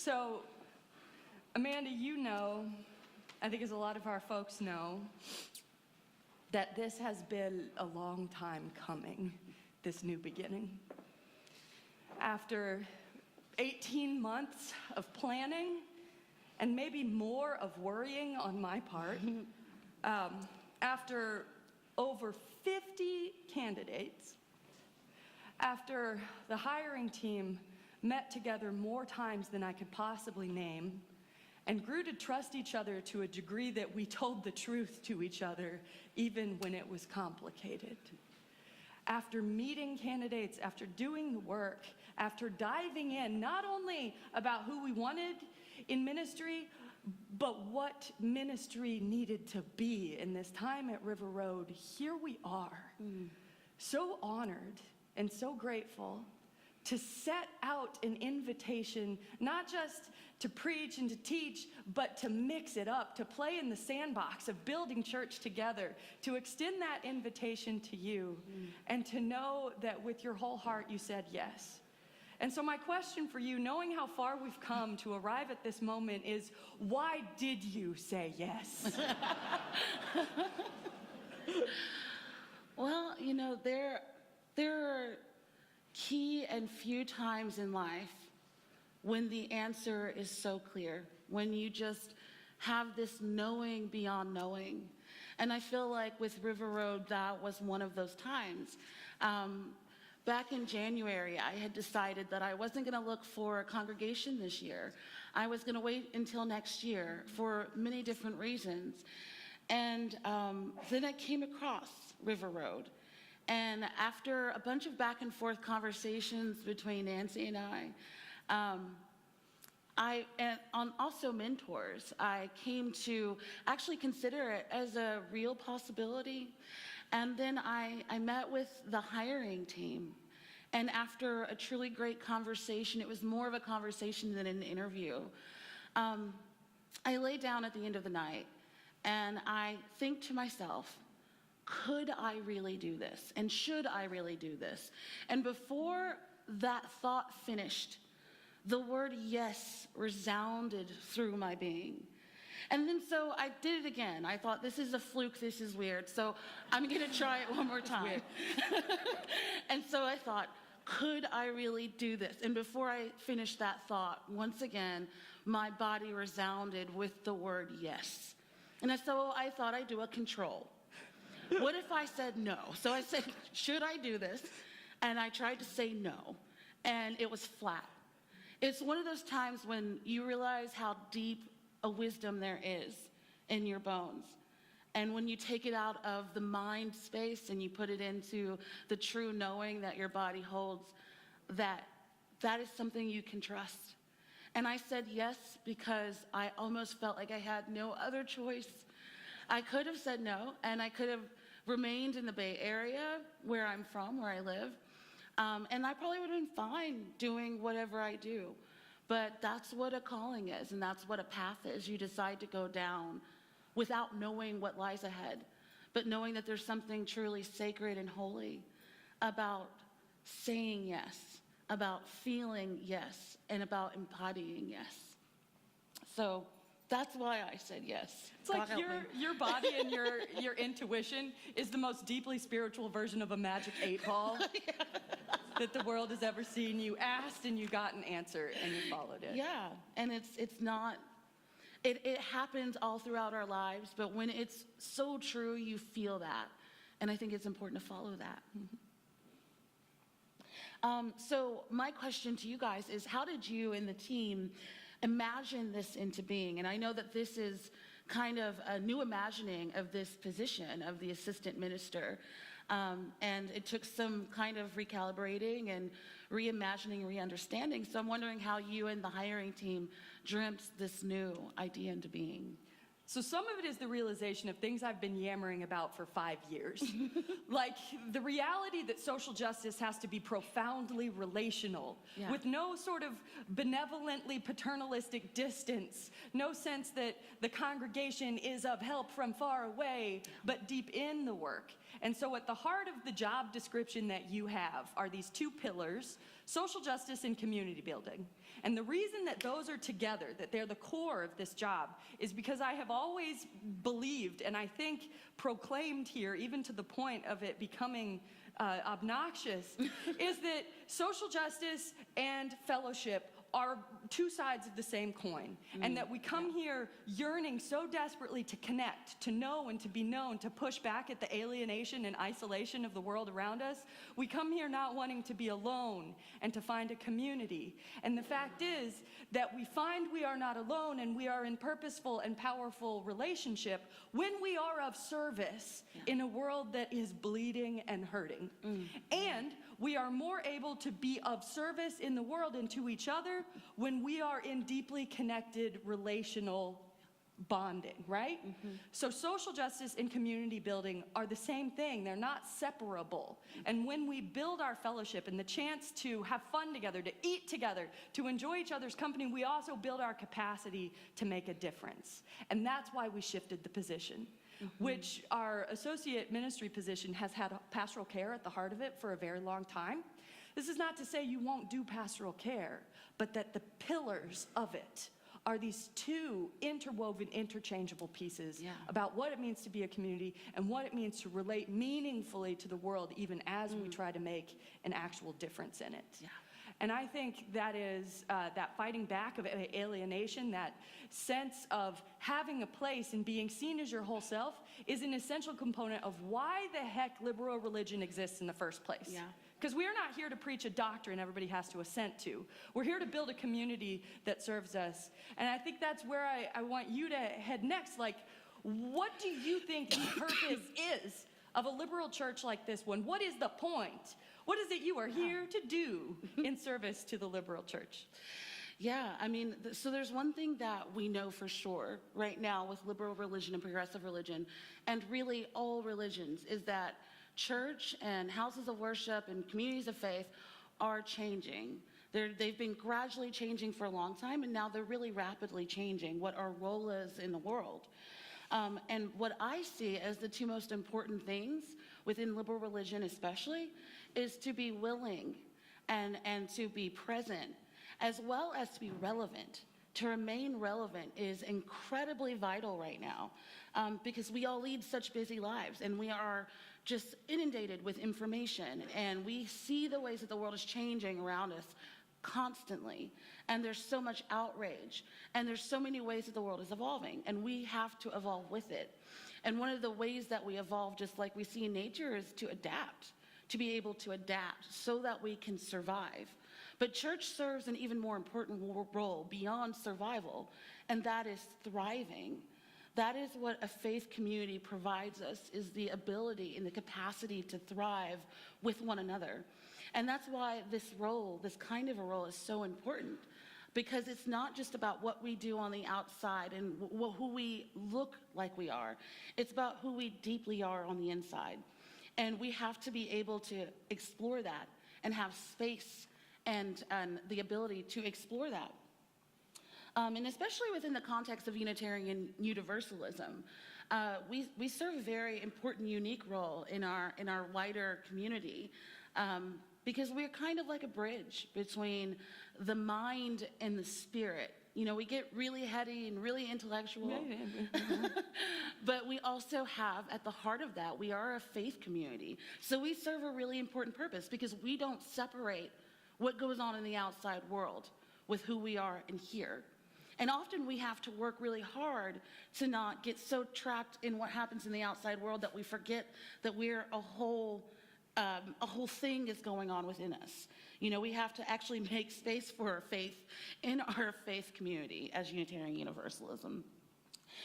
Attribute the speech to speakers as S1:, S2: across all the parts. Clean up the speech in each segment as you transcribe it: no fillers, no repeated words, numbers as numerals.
S1: So, Amanda, you know, I think as a lot of our folks know, that this has been a long time coming, this new beginning. After 18 months of planning, and maybe more of worrying on my part, after over 50 candidates, after the hiring team met together more times than I could possibly name, and grew to trust each other to a degree that we told the truth to each other, even when it was complicated. After meeting candidates, after doing the work, after diving in, not only about who we wanted in ministry, but what ministry needed to be in this time at River Road, here we are, so honored and so grateful to set out an invitation, not just to preach and to teach, but to mix it up, to play in the sandbox of building church together, to extend that invitation to you, and to know that with your whole heart you said yes. And so my question for you, knowing how far we've come to arrive at this moment, is why did you say yes?
S2: Well, you know, there are key and few times in life when the answer is so clear, when you just have this knowing beyond knowing. And I feel like with River Road, that was one of those times. Back in January, I had decided that I wasn't going to look for a congregation this year. I was going to wait until next year for many different reasons. And then I came across River Road. And after a bunch of back and forth conversations between Nancy and I, and on also mentors, I came to actually consider it as a real possibility. And then I met with the hiring team. And after a truly great conversation, it was more of a conversation than an interview, I lay down at the end of the night and I think to myself, could I really do this? And should I really do this? And before that thought finished, the word yes resounded through my being. And then so I did it again. I thought, this is a fluke, this is weird, so I'm gonna try it one more time. And so I thought, could I really do this? And before I finished that thought, once again, my body resounded with the word yes. And so I thought I'd do a control. What if I said no? So I said, should I do this? And I tried to say no, and it was flat. It's one of those times when you realize how deep a wisdom there is in your bones. And when you take it out of the mind space and you put it into the true knowing that your body holds, that is something you can trust. And I said yes because I almost felt like I had no other choice. I could have said no, and I could have remained in the Bay Area, where I'm from, where I live, and I probably would have been fine doing whatever I do. But that's what a calling is, and that's what a path is. You decide to go down without knowing what lies ahead, but knowing that there's something truly sacred and holy about saying yes, about feeling yes, and about embodying yes. So that's why I said yes.
S1: It's like your body and your intuition is the most deeply spiritual version of a magic 8-ball that the world has ever seen. You asked and you got an answer and you followed it.
S2: Yeah, and it's not, it happens all throughout our lives, but when it's so true, you feel that. And I think it's important to follow that. So my question to you guys is, how did you and the team imagine this into being? And I know that this is kind of a new imagining of this position of the assistant minister. And it took some kind of recalibrating and reimagining, re-understanding. So I'm wondering how you and the hiring team dreamt this new idea into being.
S1: So some of it is the realization of things I've been yammering about for 5 years. Like the reality that social justice has to be profoundly relational, with no sort of benevolently paternalistic distance, no sense that the congregation is of help from far away, but deep in the work. And so at the heart of the job description that you have are these two pillars, social justice and community building. And the reason that those are together, that they're the core of this job, is because I have always believed, and I think proclaimed here, even to the point of it becoming obnoxious, is that social justice and fellowship are two sides of the same coin, and that we come here yearning so desperately to connect, to know and to be known, to push back at the alienation and isolation of the world around us. We come here not wanting to be alone and to find a community. And the fact is that we find we are not alone, and we are in purposeful and powerful relationship when we are of service in a world that is bleeding and hurting. And we are more able to be of service in the world and to each other when we are in deeply connected relational bonding, right? So social justice and community building are the same thing. They're not separable. And when we build our fellowship and the chance to have fun together, to eat together, to enjoy each other's company, we also build our capacity to make a difference. And that's why we shifted the position. Which our associate ministry position has had pastoral care at the heart of it for a very long time. This is not to say you won't do pastoral care, but that the pillars of it are these two interwoven, interchangeable pieces about what it means to be a community and what it means to relate meaningfully to the world, even as we try to make an actual difference in it. And I think that is that fighting back of alienation, that sense of having a place and being seen as your whole self, is an essential component of why the heck liberal religion exists in the first place. Because we are not here to preach a doctrine everybody has to assent to. We're here to build a community that serves us. And I think that's where I want you to head next. Like, what do you think the purpose is of a liberal church like this one? What is the point? What is it you are here to do in service to the liberal church?
S2: Yeah, I mean, so there's one thing that we know for sure right now with liberal religion and progressive religion, and really all religions, is that church and houses of worship and communities of faith are changing. They've been gradually changing for a long time, and now they're really rapidly changing what our role is in the world. And what I see as the two most important things within liberal religion especially is to be willing and to be present, as well as to be relevant. To remain relevant is incredibly vital right now, because we all lead such busy lives, and we are just inundated with information, and we see the ways that the world is changing around us constantly, and there's so much outrage, and there's so many ways that the world is evolving, and we have to evolve with it. And one of the ways that we evolve, just like we see in nature, is to adapt, to be able to adapt so that we can survive. But church serves an even more important role beyond survival, and that is thriving. That is what a faith community provides us, is the ability and the capacity to thrive with one another. And that's why this role, this kind of a role, is so important, because it's not just about what we do on the outside and who we look like we are. It's about who we deeply are on the inside. And we have to be able to explore that and have space and the ability to explore that. And especially within the context of Unitarian Universalism, we serve a very important, unique role in our wider community, because we're kind of like a bridge between the mind and the spirit. You know, we get really heady and really intellectual, but we also have, at the heart of that, we are a faith community. So we serve a really important purpose, because we don't separate what goes on in the outside world with who we are in here. And often we have to work really hard to not get so trapped in what happens in the outside world that we forget that we're a whole thing is going on within us. You know, we have to actually make space for our faith in our faith community as Unitarian Universalism.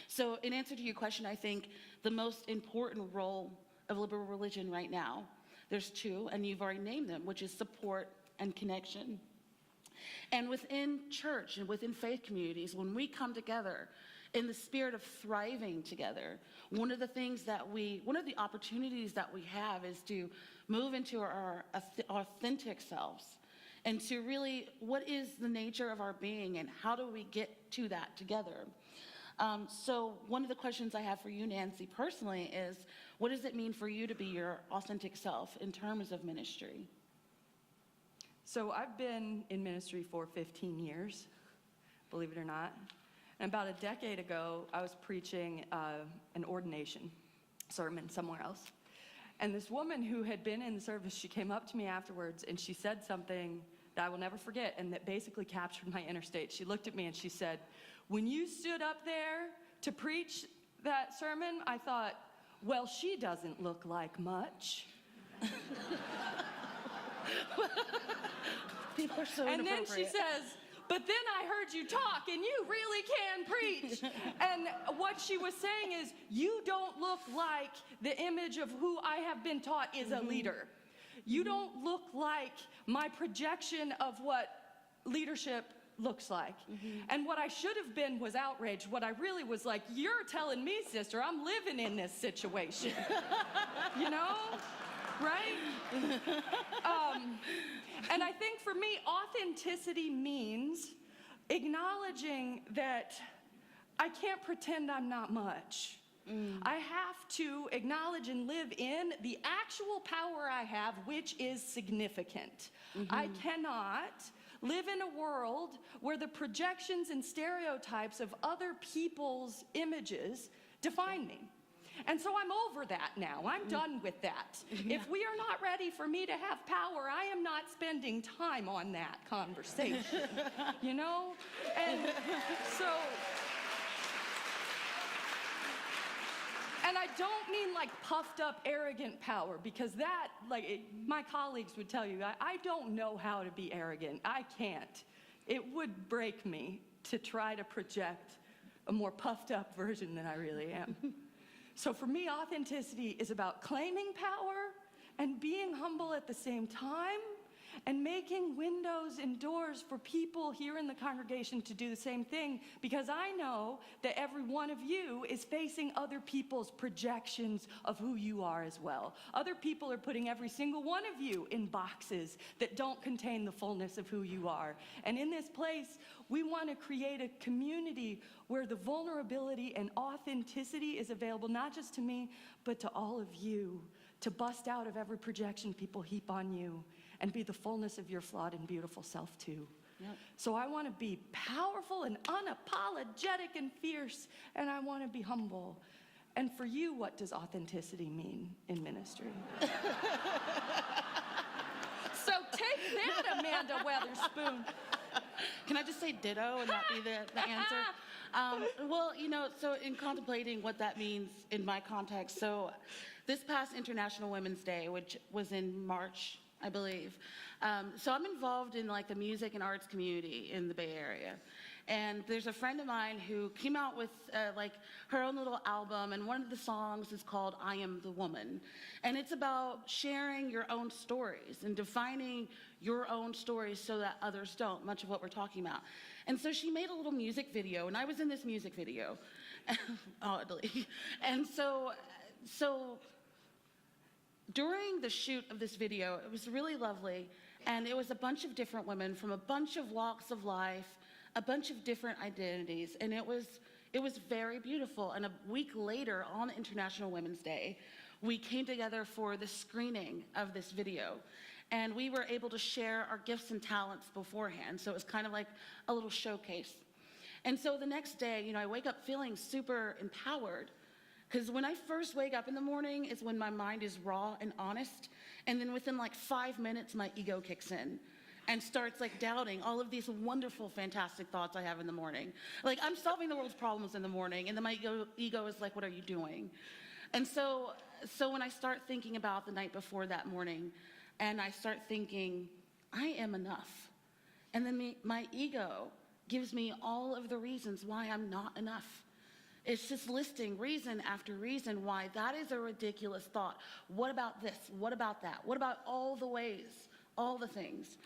S2: So in answer to your question, I think the most important role of liberal religion right now, there's two, and you've already named them, which is support and connection. And within church and within faith communities, when we come together in the spirit of thriving together, one of the opportunities that we have is to move into our authentic selves, and to really, what is the nature of our being, and how do we get to that together? So one of the questions I have for you, Nancy, personally is, What does it mean for you to be your authentic self in terms of ministry?
S1: So I've been in ministry for 15 years, believe it or not. And about a decade ago, I was preaching an ordination sermon somewhere else. And this woman who had been in the service, she came up to me afterwards and she said something that I will never forget and that basically captured my inner state. She looked at me and she said, "When you stood up there to preach that sermon, I thought, well, she doesn't look like much."
S2: People are so
S1: And then she
S2: inappropriate.
S1: says, "But then I heard you talk and you really can preach." And what she was saying is, you don't look like the image of who I have been taught is a leader. You don't look like my projection of what leadership looks like. And what I should have been was outraged. What I really was like, you're telling me, sister, I'm living in this situation. You know? Right? And I think for me, authenticity means acknowledging that I can't pretend I'm not much. I have to acknowledge and live in the actual power I have, which is significant. I cannot live in a world where the projections and stereotypes of other people's images define me. And so I'm over that now. I'm done with that. If we are not ready for me to have power, I am not spending time on that conversation, you know? And so, and I don't mean like puffed up, arrogant power, because that, my colleagues would tell you, I don't know how to be arrogant. I can't. It would break me to try to project a more puffed up version than I really am. So for me, authenticity is about claiming power and being humble at the same time and making windows and doors for people here in the congregation to do the same thing, because I know that every one of you is facing other people's projections of who you are as well. Other people are putting every single one of you in boxes that don't contain the fullness of who you are. And in this place, we want to create a community where the vulnerability and authenticity is available not just to me, but to all of you, to bust out of every projection people heap on you and be the fullness of your flawed and beautiful self too.
S2: Yep.
S1: So I want to be powerful and unapologetic and fierce, and I want to be humble. And for you, what does authenticity mean in ministry? So take that, Amanda Weatherspoon.
S2: Can I just say ditto and that be the answer? Well, you know, so in contemplating what that means in my context, so this past International Women's Day, which was in March, I believe. So I'm involved in like the music and arts community in the Bay Area. And there's a friend of mine who came out with like her own little album, and one of the songs is called "I Am the Woman." And it's about sharing your own stories and defining your own stories so that others don't, much of what we're talking about. And so she made a little music video, and I was in this music video, oddly. And so during the shoot of this video, it was really lovely, and it was a bunch of different women from a bunch of walks of life, a bunch of different identities, and it was very beautiful. And a week later, on International Women's Day, we came together for the screening of this video, and we were able to share our gifts and talents beforehand, so it was kind of like a little showcase. And so the next day, you know, I wake up feeling super empowered, because when I first wake up in the morning is when my mind is raw and honest, and then within like 5 minutes, my ego kicks in and starts like doubting all of these wonderful, fantastic thoughts I have in the morning. Like, I'm solving the world's problems in the morning, and then my ego is like, what are you doing? And so when I start thinking about the night before that morning, and I start thinking, I am enough, and then my ego gives me all of the reasons why I'm not enough. It's just listing reason after reason why that is a ridiculous thought. What about this? What about that? What about all the ways, all the things?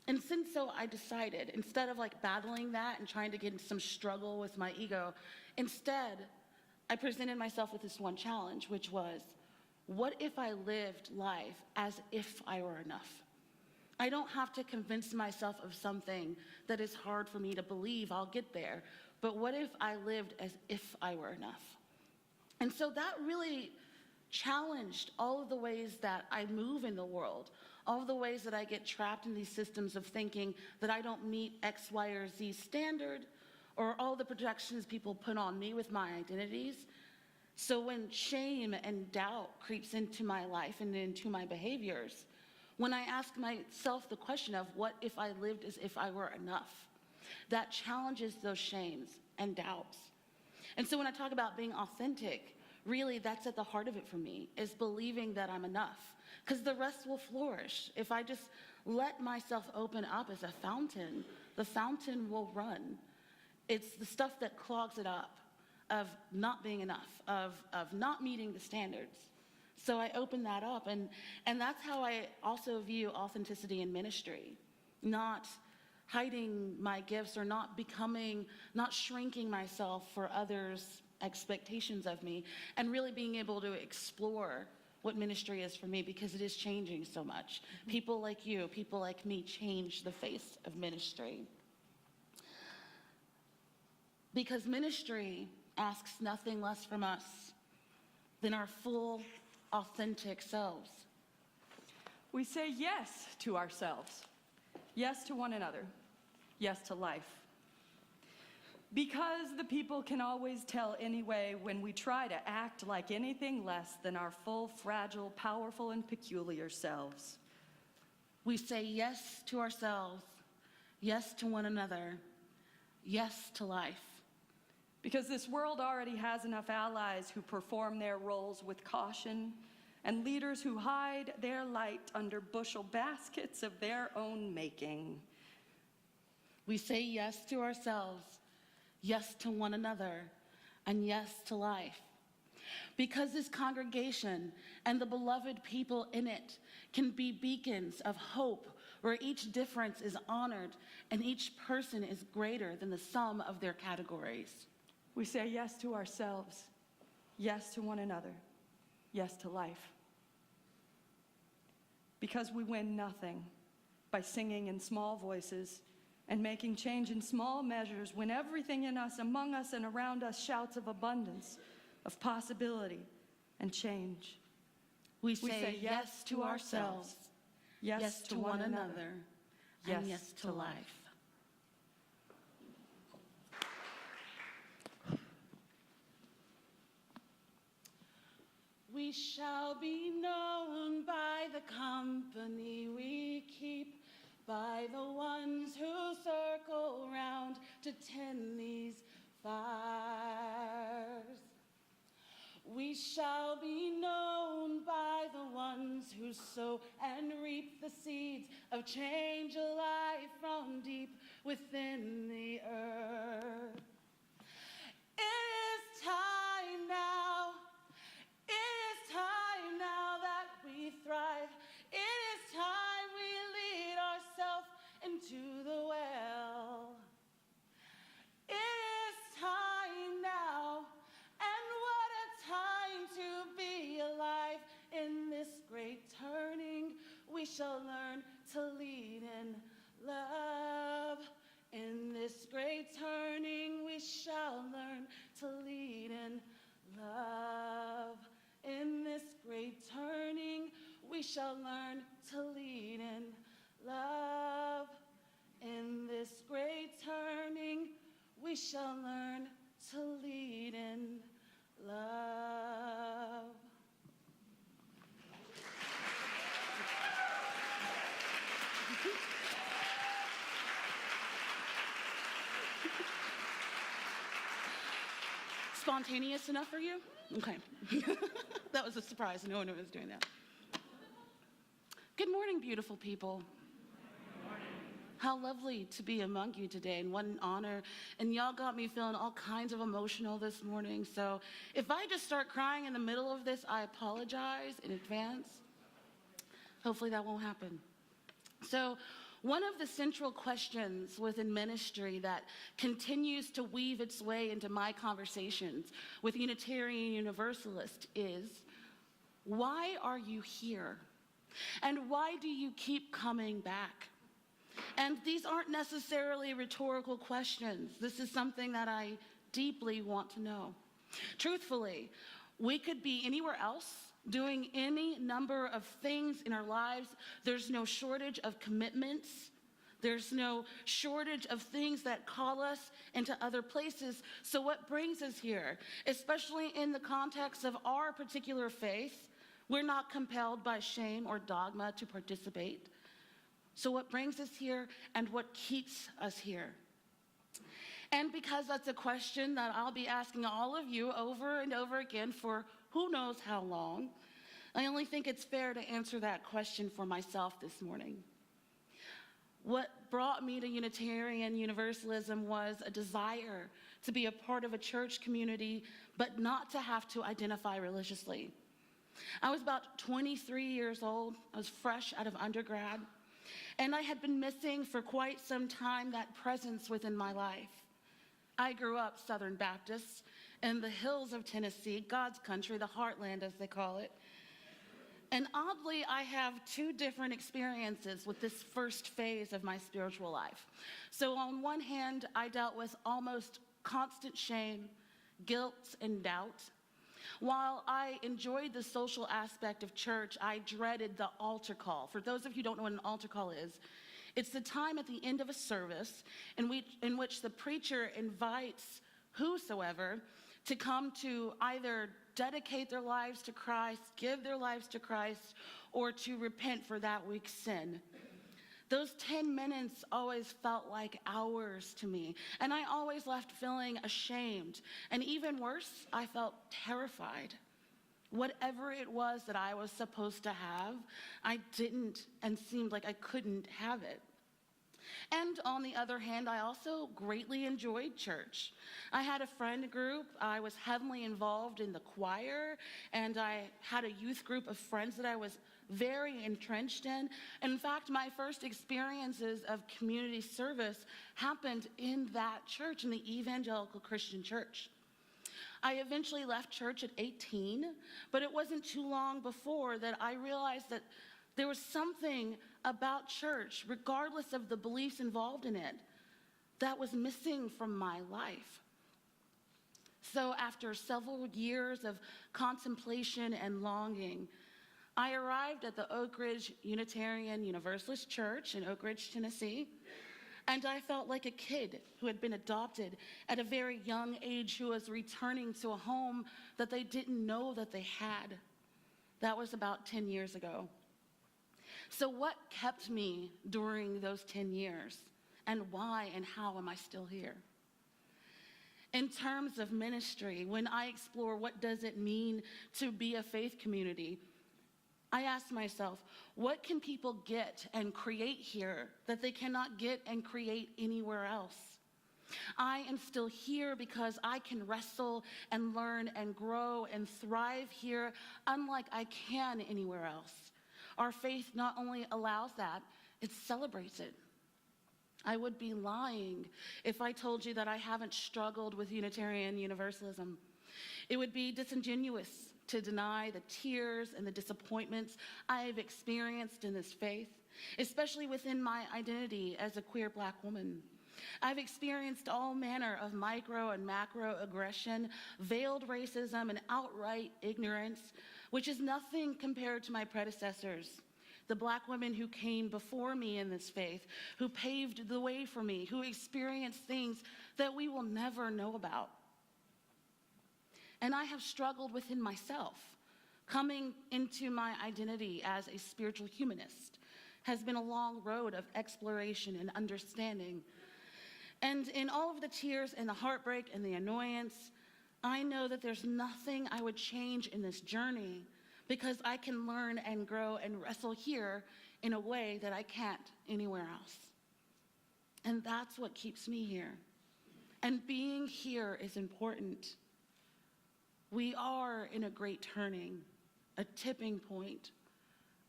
S2: And since so I decided, instead of like battling that and trying to get into some struggle with my ego, instead I presented myself with this one challenge, which was, what if I lived life as if I were enough? I don't have to convince myself of something that is hard for me to believe I'll get there. But what if I lived as if I were enough? And so that really challenged all of the ways that I move in the world, all of the ways that I get trapped in these systems of thinking that I don't meet X, Y, or Z standard, or all the projections people put on me with my identities. So when shame and doubt creeps into my life and into my behaviors, when I ask myself the question of what if I lived as if I were enough, that challenges those shames and doubts. And so when I talk about being authentic, really that's at the heart of it for me, is believing that I'm enough, because the rest will flourish. If I just let myself open up as a fountain, the fountain will run. It's the stuff that clogs it up, of not being enough, of not meeting the standards. So I open that up, and that's how I also view authenticity in ministry. Not hiding my gifts, or not shrinking myself for others' expectations of me, and really being able to explore what ministry is for me, because it is changing so much. People like you, people like me, change the face of ministry. Because ministry asks nothing less from us than our full, authentic selves.
S1: We say yes to ourselves, yes to one another, yes to life. Because the people can always tell anyway when we try to act like anything less than our full, fragile, powerful, and peculiar selves.
S2: We say yes to ourselves, yes to one another, yes to life.
S1: Because this world already has enough allies who perform their roles with caution, and leaders who hide their light under bushel baskets of their own making.
S2: We say yes to ourselves, yes to one another, and yes to life. Because this congregation and the beloved people in it can be beacons of hope, where each difference is honored and each person is greater than the sum of their categories.
S1: We say yes to ourselves, yes to one another, yes to life. Because we win nothing by singing in small voices and making change in small measures, when everything in us, among us, and around us shouts of abundance, of possibility, and change.
S2: We say yes to ourselves, yes to one another, and yes to life. We shall be known by the company we keep, by the ones who circle round to tend these fires. We shall be known by the ones who sow and reap the seeds of change alive from deep within the earth. It is time now. It is time now that we thrive. It is time we lead ourselves into the well. It is time now, and what a time to be alive. In this great turning, we shall learn to lead in love. In this great turning, we shall learn to lead in love. In this great turning, we shall learn to lead in love. In this great turning, we shall learn to lead in love. Spontaneous enough for you? Okay. That was a surprise. No one was doing that. Good morning, beautiful people. Good morning. How lovely to be among you today, and what an honor. And y'all got me feeling all kinds of emotional this morning. So if I just start crying in the middle of this, I apologize in advance. Hopefully that won't happen. So one of the central questions within ministry that continues to weave its way into my conversations with Unitarian Universalists is, why are you here? And why do you keep coming back? And these aren't necessarily rhetorical questions. This is something that I deeply want to know. Truthfully, we could be anywhere else doing any number of things in our lives. There's no shortage of commitments. There's no shortage of things that call us into other places. So what brings us here, especially in the context of our particular faith, we're not compelled by shame or dogma to participate. So what brings us here and what keeps us here? And because that's a question that I'll be asking all of you over and over again for who knows how long, I only think it's fair to answer that question for myself this morning. What brought me to Unitarian Universalism was a desire to be a part of a church community, but not to have to identify religiously. I was about 23 years old. I was fresh out of undergrad, and I had been missing for quite some time that presence within my life. I grew up Southern Baptist in the hills of Tennessee, God's country, the heartland as they call it. And oddly, I have two different experiences with this first phase of my spiritual life. So on one hand, I dealt with almost constant shame, guilt, and doubt. While I enjoyed the social aspect of church, I dreaded the altar call. For those of you who don't know what an altar call is, it's the time at the end of a service in which the preacher invites whosoever to come to either dedicate their lives to Christ, give their lives to Christ, or to repent for that week's sin. Those 10 minutes always felt like hours to me, and I always left feeling ashamed, and even worse, I felt terrified. Whatever it was that I was supposed to have, I didn't and seemed like I couldn't have it. And on the other hand, I also greatly enjoyed church. I had a friend group, I was heavily involved in the choir, and I had a youth group of friends that I was very entrenched in. In fact, my first experiences of community service happened in that church, in the evangelical Christian church. I eventually left church at 18, but it wasn't too long before that I realized that there was something about church, regardless of the beliefs involved in it, that was missing from my life. So after several years of contemplation and longing, I arrived at the Oak Ridge Unitarian Universalist Church in Oak Ridge, Tennessee, and I felt like a kid who had been adopted at a very young age, who was returning to a home that they didn't know that they had. That was about 10 years ago. So what kept me during those 10 years, and why and how am I still here? In terms of ministry, when I explore what does it mean to be a faith community, I ask myself, what can people get and create here that they cannot get and create anywhere else? I am still here because I can wrestle and learn and grow and thrive here unlike I can anywhere else. Our faith not only allows that, it celebrates it. I would be lying if I told you that I haven't struggled with Unitarian Universalism. It would be disingenuous to deny the tears and the disappointments I've experienced in this faith, especially within my identity as a queer Black woman. I've experienced all manner of micro and macro aggression, veiled racism, and outright ignorance, which is nothing compared to my predecessors, the Black women who came before me in this faith, who paved the way for me, who experienced things that we will never know about. And I have struggled within myself. Coming into my identity as a spiritual humanist has been a long road of exploration and understanding. And in all of the tears and the heartbreak and the annoyance, I know that there's nothing I would change in this journey, because I can learn and grow and wrestle here in a way that I can't anywhere else. And that's what keeps me here. And being here is important. We are in a great turning, a tipping point,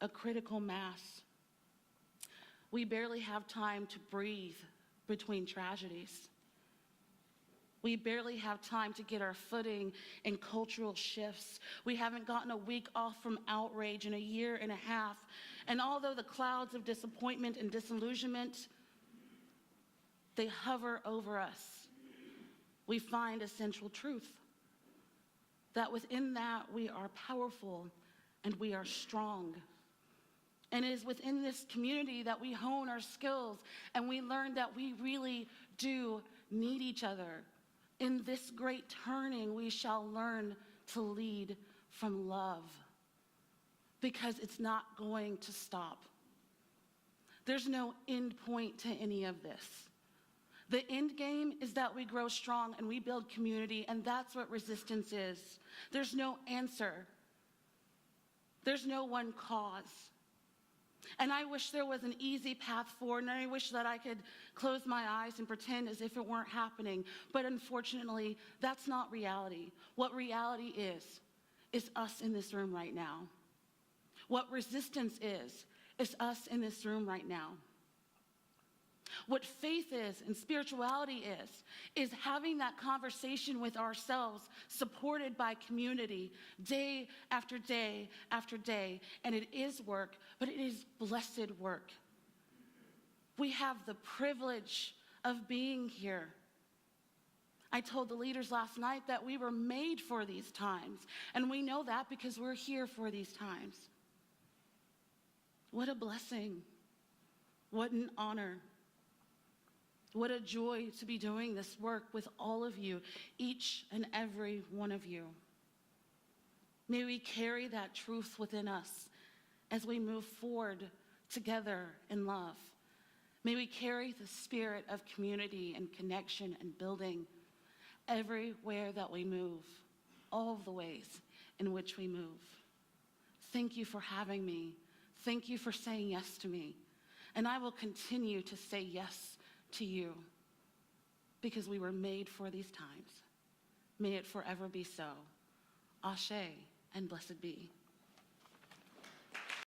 S2: a critical mass. We barely have time to breathe between tragedies. We barely have time to get our footing in cultural shifts. We haven't gotten a week off from outrage in a year and a half. And although the clouds of disappointment and disillusionment, they hover over us, we find a central truth, that within that we are powerful and we are strong. And it is within this community that we hone our skills and we learn that we really do need each other. In this great turning, we shall learn to lead from love, because it's not going to stop. There's no end point to any of this. The end game is that we grow strong and we build community, and that's what resistance is. There's no answer. There's no one cause. And I wish there was an easy path forward, and I wish that I could close my eyes and pretend as if it weren't happening. But unfortunately, that's not reality. What reality is us in this room right now. What resistance is us in this room right now. What faith is and spirituality is having that conversation with ourselves, supported by community, day after day after day. And it is work, but it is blessed work. We have the privilege of being here. I told the leaders last night that we were made for these times, and we know that because we're here for these times. What a blessing. What an honor. What a joy to be doing this work with all of you, each and every one of you. May we carry that truth within us as we move forward together in love. May we carry the spirit of community and connection and building everywhere that we move, all of the ways in which we move. Thank you for having me. Thank you for saying yes to me. And I will continue to say yes to you, because we were made for these times. May it forever be so. Ashe, and blessed be.